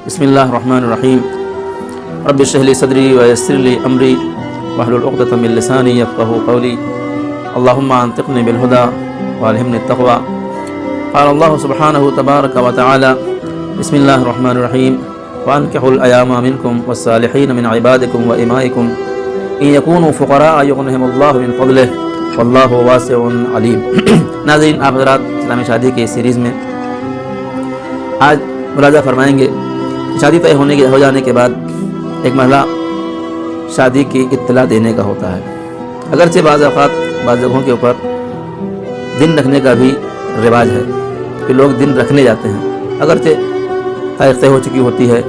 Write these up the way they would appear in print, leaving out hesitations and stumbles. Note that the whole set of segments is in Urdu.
بسم اللہ الرحمن الرحیم رب اشرح لی صدری ویسر لی امری واحلل عقدۃ من لسانی یفقہوا قولی اللہم انطقنی بالہدی والہمنی التقوی قال اللہ سبحانہ تبارک وتعالی بسم اللہ الرحمن الرحیم وانکحوا الایام منکم والصالحین من عبادکم وامائکم ان یکونوا فقراء یغنہم اللہ من فضلہ واللہ واسع علیم۔ ناظرین، آپ حضرات اسلامی شادی کے سیریز میں آج ملاحظہ فرمائیں گے شادی طے ہو جانے کے بعد ایک مرحلہ شادی کی اطلاع دینے کا ہوتا ہے۔ اگرچہ بعض اوقات بعض جگہوں کے اوپر دن رکھنے کا بھی رواج ہے کہ لوگ دن رکھنے جاتے ہیں، اگرچہ تاریخ طے ہو چکی ہوتی ہے،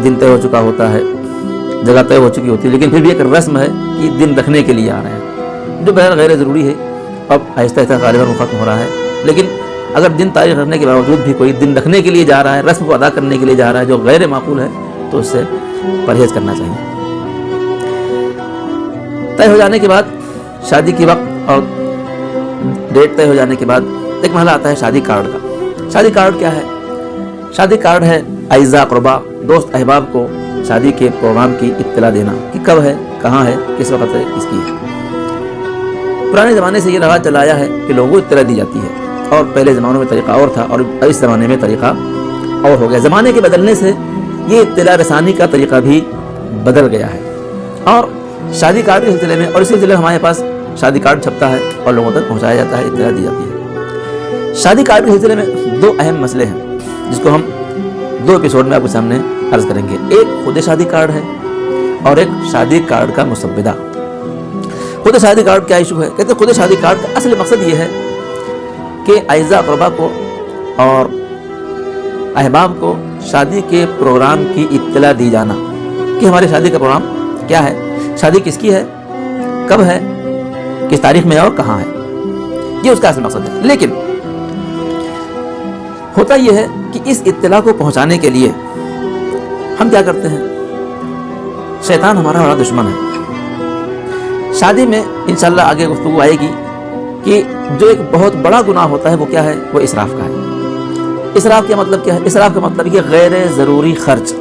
دن طے ہو چکا ہوتا ہے، جگہ طے ہو چکی ہوتی ہے، لیکن پھر بھی ایک رسم ہے کہ دن رکھنے کے لیے آ رہے ہیں، جو بہرحال غیر ضروری ہے۔ اب آہستہ آہستہ غالباً وہ ختم ہو رہا ہے، لیکن اگر دن تاریخ رکھنے کے باوجود بھی کوئی دن رکھنے کے لیے جا رہا ہے، رسم کو ادا کرنے کے لیے جا رہا ہے جو غیر معقول ہے، تو اس سے پرہیز کرنا چاہیے۔ طے ہو جانے کے بعد شادی کی وقت اور ڈیٹ طے ہو جانے کے بعد ایک مرحلہ آتا ہے شادی کارڈ کا۔ شادی کارڈ کیا ہے؟ شادی کارڈ ہے اعزاء اقربا، دوست احباب کو شادی کے پروگرام کی اطلاع دینا کہ کب ہے، کہاں ہے، کس وقت ہے، اس کی ہے۔ پرانے زمانے سے یہ رواج چلا آیا ہے کہ لوگوں کو اطلاع دی جاتی ہے، اور پہلے زمانوں میں طریقہ اور تھا اور اس زمانے میں طریقہ اور ہو گیا۔ زمانے کے بدلنے سے یہ اطلاع رسانی کا طریقہ بھی بدل گیا ہے، اور شادی کارڈ کے سلسلے میں اور اس سلسلے میں ہمارے پاس شادی کارڈ چھپتا ہے اور لوگوں تک پہنچایا جاتا ہے، اطلاع دی جاتی ہے۔ شادی کارڈ کے سلسلے میں دو اہم مسئلے ہیں جس کو ہم دو ایپیسوڈ میں آپ کے سامنے عرض کریں گے۔ ایک خود شادی کارڈ ہے اور ایک شادی کارڈ کا مسودہ۔ خود شادی کارڈ کیا ایشو ہے؟ کہتے ہیں خود شادی کارڈ کا اصل مقصد یہ ہے کہ اعزاء اقربا کو اور احباب کو شادی کے پروگرام کی اطلاع دی جانا کہ ہماری شادی کا پروگرام کیا ہے، شادی کس کی ہے، کب ہے، کس تاریخ میں ہے اور کہاں ہے، یہ اس کا اصل مقصد ہے۔ لیکن ہوتا یہ ہے کہ اس اطلاع کو پہنچانے کے لیے ہم کیا کرتے ہیں؟ شیطان ہمارا بڑا دشمن ہے۔ شادی میں انشاءاللہ آگے گفتگو آئے گی کہ جو ایک بہت بڑا گناہ ہوتا ہے وہ کیا ہے؟ وہ اسراف کا ہے۔ اسراف کا مطلب کیا ہے؟ اسراف کا مطلب یہ غیر ضروری خرچ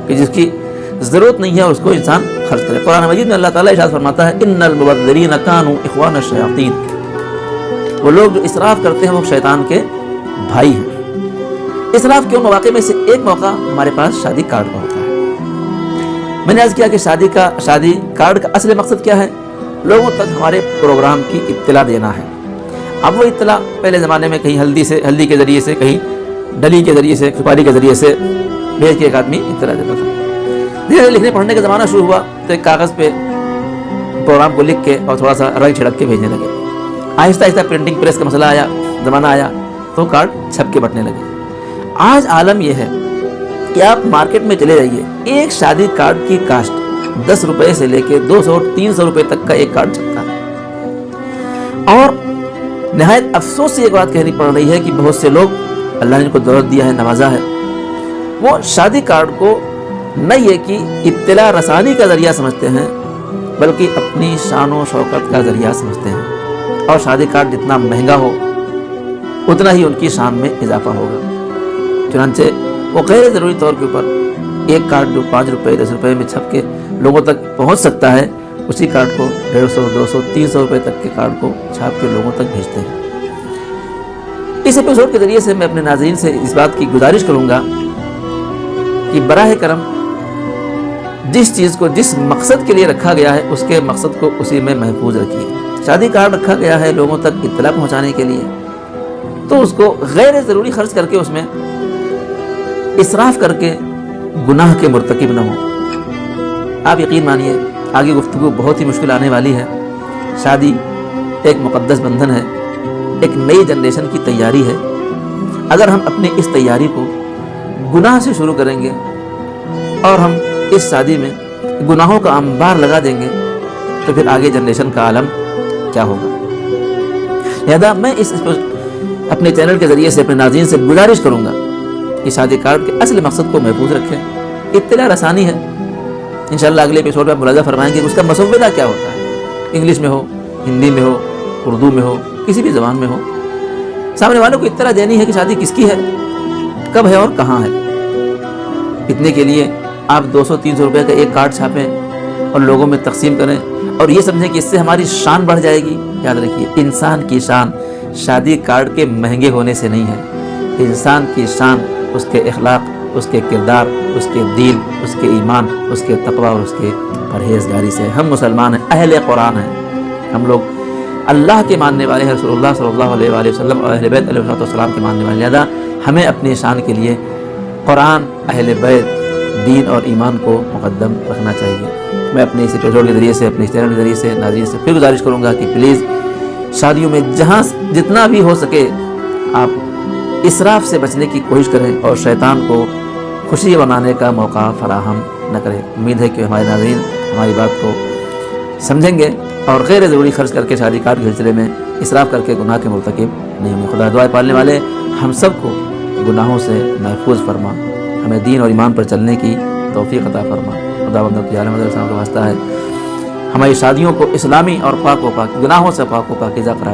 کہ جس کی ضرورت نہیں ہے اس کو انسان خرچ کرے۔ قرآن مجید میں اللہ تعالیٰ ارشاد فرماتا ہے ان المبذرین کانوا اخوان الشیاطین، وہ لوگ جو اسراف کرتے ہیں وہ شیطان کے بھائی ہیں۔ اسراف کے ان مواقع میں سے ایک موقع ہمارے پاس شادی کارڈ کا ہوتا ہے۔ میں نے عرض کیا کہ شادی کارڈ کا اصل مقصد کیا ہے؟ لوگوں تک ہمارے پروگرام کی اطلاع دینا ہے۔ اب وہ اطلاع پہلے زمانے میں کہیں ہلدی کے ذریعے سے، کہیں ڈلی کے ذریعے سے، سپاری کے ذریعے سے بھیج کے ایک آدمی اطلاع دیتا تھا۔ دھیرے دھیرے لکھنے پڑھنے کا زمانہ شروع ہوا تو ایک کاغذ پہ پروگرام کو لکھ کے اور تھوڑا سا رنگ چھڑک کے بھیجنے لگے۔ آہستہ آہستہ پرنٹنگ پریس کا مسئلہ آیا، زمانہ آیا تو کارڈ چھپ کے بٹنے لگے۔ آج عالم یہ ہے کہ آپ مارکیٹ میں چلے جائیے، ایک شادی کارڈ کی کاسٹ 10 روپے سے لے کے 200-300 روپے تک کا ایک کارڈ چھپتا ہے۔ اور نہایت افسوس سے ایک بات کہنی پڑ رہی ہے کہ بہت سے لوگ، اللہ نے ان کو دولت دیا ہے، نوازا ہے، وہ شادی کارڈ کو نہ یہ کہ اطلاع رسانی کا ذریعہ سمجھتے ہیں بلکہ اپنی شان و شوکت کا ذریعہ سمجھتے ہیں، اور شادی کارڈ جتنا مہنگا ہو اتنا ہی ان کی شان میں اضافہ ہوگا۔ چنانچہ وہ غیر ضروری طور کے اوپر ایک کارڈ جو 5 روپے 10 روپے میں چھپ کے لوگوں تک پہنچ سکتا ہے، اسی کارڈ کو 150 200 300 روپے تک کے کارڈ کو چھاپ کے لوگوں تک بھیجتے ہیں۔ اس ایپیسوڈ کے ذریعے سے میں اپنے ناظرین سے اس بات کی گزارش کروں گا کہ براہ کرم جس چیز کو جس مقصد کے لیے رکھا گیا ہے اس کے مقصد کو اسی میں محفوظ رکھیے۔ شادی کارڈ رکھا گیا ہے لوگوں تک اطلاع پہنچانے کے لیے، تو اس کو غیر ضروری خرچ کر کے، اس میں اسراف کر کے گناہ کے مرتکب نہ ہوں۔ آپ یقین مانیے آگے گفتگو بہت ہی مشکل آنے والی ہے۔ شادی ایک مقدس بندھن ہے، ایک نئی جنریشن کی تیاری ہے۔ اگر ہم اپنی اس تیاری کو گناہ سے شروع کریں گے اور ہم اس شادی میں گناہوں کا انبار لگا دیں گے تو پھر آگے جنریشن کا عالم کیا ہوگا؟ لہذا میں اس اپنے چینل کے ذریعے سے اپنے ناظرین سے گزارش کروں گا کہ شادی کارڈ کے اصل مقصد کو محفوظ رکھیں۔ اطلاع رسانی ہے، انشاءاللہ اگلے ایپیسوڈ میں ملاحظہ فرمائیں گے کہ اس کا مسودہ کیا ہوتا ہے، انگلش میں ہو، ہندی میں ہو، اردو میں ہو، کسی بھی زبان میں ہو۔ سامنے والوں کو اطلاع دینی ہے کہ شادی کس کی ہے، کب ہے اور کہاں ہے۔ اتنے کے لیے آپ 200-300 روپے کا ایک کارڈ چھاپیں اور لوگوں میں تقسیم کریں اور یہ سمجھیں کہ اس سے ہماری شان بڑھ جائے گی. یاد رکھیے انسان کی شان شادی کارڈ کے مہنگے ہونے سے نہیں ہے. انسان کی شان اس کے اخلاق، اس کے کردار، اس کے دین، اس کے ایمان، اس کے تقوی اور اس کے پرہیزگاری سے. ہم مسلمان ہیں، اہل قرآن ہیں، ہم لوگ اللہ کے ماننے والے ہیں، رسول اللہ صلی اللہ علیہ وآلہ وسلم اور اہل بیت علیہ السلام کے ماننے والے. لہذا ہمیں اپنی شان کے لیے قرآن، اہل بیت، دین اور ایمان کو مقدم رکھنا چاہیے. میں اپنے اس ایپیسوڈ کے ذریعے سے، اپنے اس چینل کے ذریعے سے ناظرین سے پھر گزارش کروں گا کہ پلیز شادیوں میں جتنا بھی ہو سکے آپ اسراف سے بچنے کی کوشش کریں اور شیطان کو خوشی بنانے کا موقع فراہم نہ کریں. امید ہے کہ ہمارے ناظرین ہماری بات کو سمجھیں گے اور غیر ضروری خرچ کر کے شادی کارڈ کے سلسلے میں اسراف کر کے گناہ کے مرتکب نہیں ہوں گے. خدا دعائیں پالنے والے ہم سب کو گناہوں سے محفوظ فرما، ہمیں دین اور ایمان پر چلنے کی توفیق عطا فرما. خدا بندوں کی عالم السلام کا واسطہ ہے ہماری شادیوں کو اسلامی اور پاک و پاک گناہوں سے پاک و پاکیزہ قرار